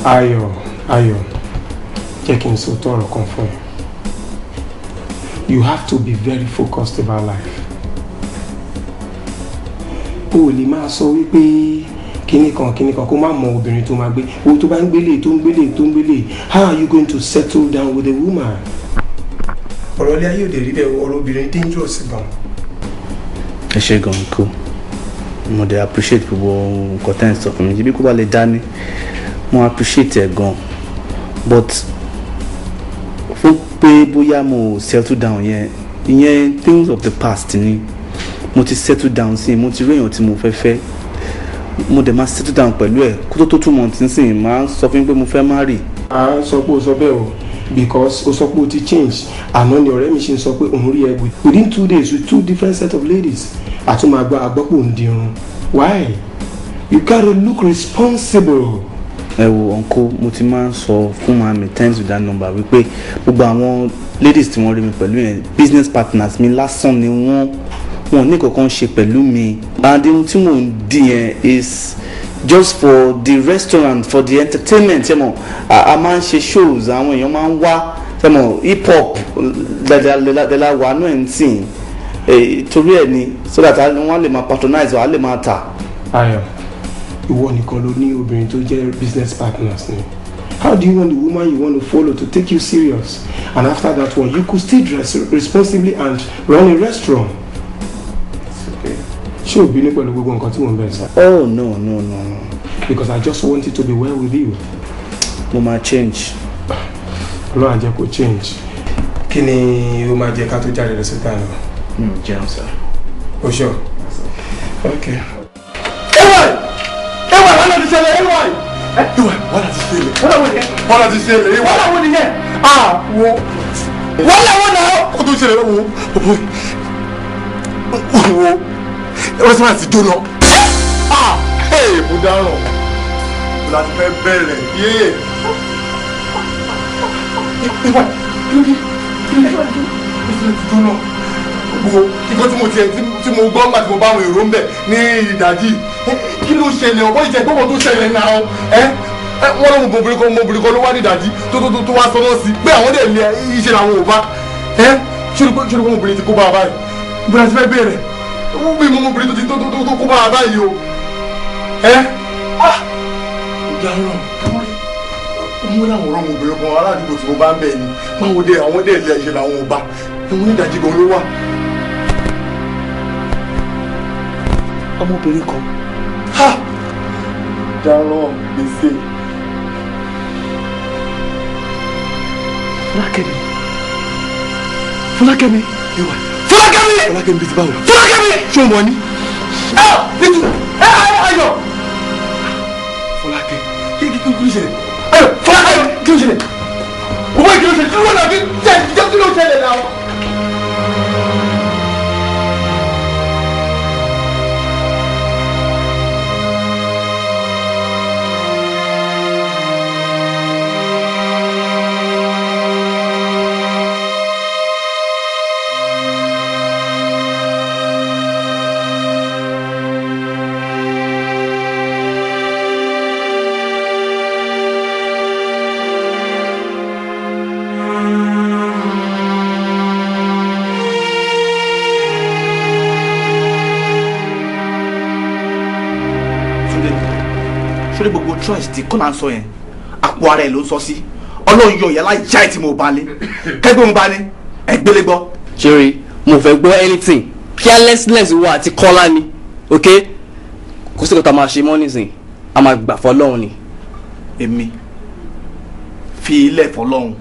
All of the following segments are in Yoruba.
Ayọ̀, jẹ́ kí n sọ tọrọ kan fún ẹ. You have to be very focused about life. O lè máa sọ wípé kíní kan kó má mọ obìnrin tó máa gbé. Owó tó bá ń gbélé. How are you going to settle down with a woman? Ọ̀rọ̀ ilé ayé òde rí bẹ́ẹ̀ ọ̀rọ̀ obìnrin dangerous gan. Ẹ ṣé gan kú. Mo dey appreciate gbogbo nǹkan tẹ́ ń sọ fún mi. Bí kò bá lè dání, mo appreciate ẹ gan. But fún pé bóyá mo settle down ìyẹn things of the past ni. Mo ti settle down sí, mo ti rí èèyàn tí mo fẹ́. Mo dẹ̀ máa settle down pẹ̀lú ẹ̀ kó tó 2 months nísìnyí máa sọ fún mi pé mo fẹ́ marry. À ń sọ pé o sọ bẹ́ẹ̀ o because o sọ pé o ti change. Àná ni ọ̀rẹ́ mi ṣe ń sọ pé òun rí ẹ within 2 days with 2 different set of ladies. Àtúmọ̀ àgbọ̀pọ̀ ń dirun. Why? You gotta look responsible. Ẹ wo uncle, mo ti máa ń sọ fún màmí times with that number wípé gbogbo àwọn ladies tí wọ́n rí mi pẹ̀lú yẹn business partners mi lásán ni wọ́n ní kankan ṣe pẹ̀lú mi. And ohun tí mò ń di yẹn is just for the restaurant, for the entertainment. A máa ń ṣe shows, àwọn èèyàn máa ń wá hip hop dẹ̀la wà náà ń sìn torí ẹ̀ ni so that wọ́n lè máa patronize wọ́n á lè máa tà. Ayọ̀, ìwọ nìkan ló ní obìnrin tó jẹ́ business partners ni. How do you want the woman you want to follow to take you serious? And after that one, you could still dress responsibly and run a restaurant. Ṣé o bínú pẹ̀lú gbogbo nǹkan tí mo ń bẹ̀ sá? Oh no. Because I just want it to be well with you. Mo máa change. Ọlọ́run á jẹ́ kó change. Kí ni o máa jẹ ká tó jáde lọ sí ìta lọ? Jẹun sir. O sure? Okay. Wọ́n láti ṣẹlẹ̀ wọ́n ni yẹn. Wọ́n láwọn náà. Ó tún ṣẹlẹ̀ wo. Restaurant ti jóná. Mo dáràn. Mo láti fẹ́ bẹ̀rẹ̀. Restaurant ti jóná. Nǹkan tí mo gbọ́ nígbà tí mo bá àwọn èrò ń bẹ̀ ní ìdájí. Kí ló ṣẹlẹ̀ ọ̀pọ̀ ìjẹ́ gbọ́mọ̀ tó ṣẹlẹ̀ náà? Wọ́n lọ́mọ obìnrin kan ló wá ní ìdájí tó wá sọ náà sí pé àwọn dẹ̀ lé iṣẹ́ làwọn ò bá. Ṣé olùkọ́ obìnrin ti kó bá a báyìí? Ìgbà tí fẹ́ bẹ̀rẹ̀. Ó bí mo obìnrin tó kó bá a báyìí o. Ìdáhùn mo láwọn ọ̀rọ̀ obìnrin kan aládùúgbò tí mo bá ń bẹ̀ ni báwo dé àwọn dẹ̀ lé iṣẹ́ làwọn ò bá. Ẹ̀wọ̀n nídàjí gan ló wà. Ọmọbìnrin kan. Dáràn gbèsè. Fọlákẹ́mi. Fọlákẹ́mi bíi ti báwo. Fọlákẹ́mi. Ṣé o mọ̀ ni? Ayọ̀. Fọlákẹ́. Kí ló ṣẹlẹ̀? Ayọ̀. Fọlákẹ́mi. Kí ló ṣẹlẹ̀? Owó kí ló ṣẹlẹ̀? Kí ló ṣẹlẹ̀? Kí ló ṣẹlẹ̀ náà? Sórí gbogbo choice tí kọ́nà ń sọ yẹn àpò ara ẹ̀ ló ń sọ sí Ọlọ́run yọ ìyá láì já ẹ̀ tí mo bá lé kẹ́gbẹ́ mo bá ní ẹgbẹ́lẹ́ gbọ́. Jerry, mo fẹ́ gbọ́ anything carelessness wa àti kọ́lá ni ok kò sí kò tá a máa ṣe mọ́ nísìnyí a máa gbà fọlọ́run ni. Èmi fi ilẹ̀ fọlọ́run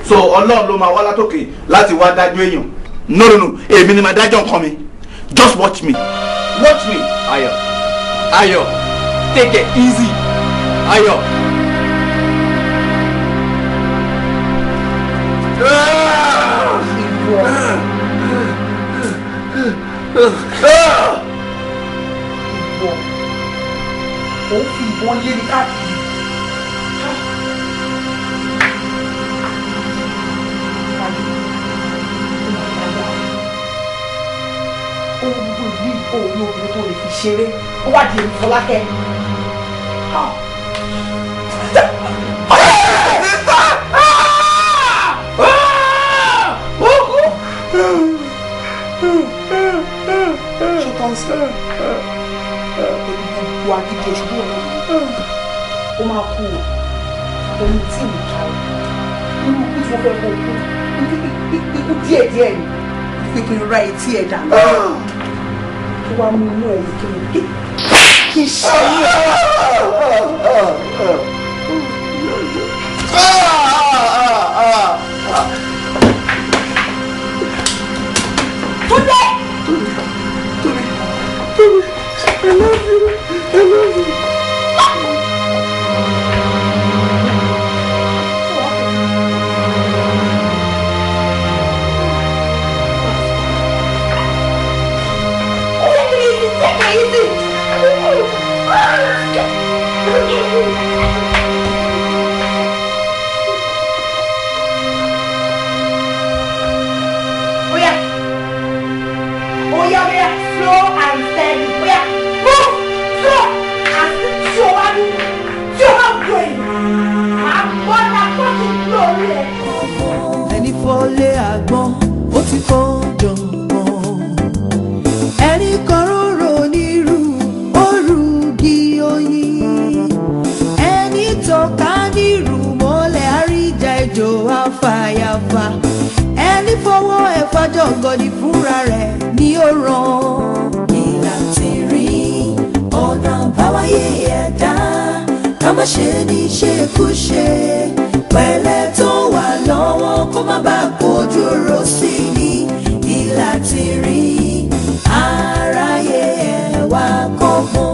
so Ọlọ́run ló máa wá látòkè láti wá dájọ́ èèyàn no èmi ni máa dájọ́ nǹkan mi just watch me. Ayọ̀ take it easy Ayọ̀. Ó fi ìbọn lé ní káàkiri. Ohun gbogbo ìlú ìfowópamọ́ obìnrin tó lè fi ṣeré ó wá di èmi Fọlákẹ́. gbogbo agídí oṣù bò ó máa kú ohun tí mi kà ó nínú kú tí mo fẹ́ kó kú ikú díẹ̀díẹ̀ ni pé kí n ra etí ẹ̀ dànù kí wàá mú inú ẹ̀ kí n ṣe I love you. I love you. Ẹni fọ́lé àgbọn ó ti kọ́ jọ̀gbọ́n ẹni kọ́rọ́rọ́ nírú òrùgì oyin ẹni tọ́ka nírú mọ́lẹ̀ àríjà ìjò afáyàfà ẹni fọwọ́ ẹ̀fà jọ̀gọ̀dì fúnra rẹ̀ ni ó ràn. Ìlà Tinrin ọ̀nà àbáwáyé ẹ̀dá ká má ṣe ní ṣekúṣe pẹ̀lẹ́ tó wà lọ́wọ́ kó má bàa kojú ro sí ni. Ìlà Tinrin aráyé ẹ̀ wá kọ́gbọ́n.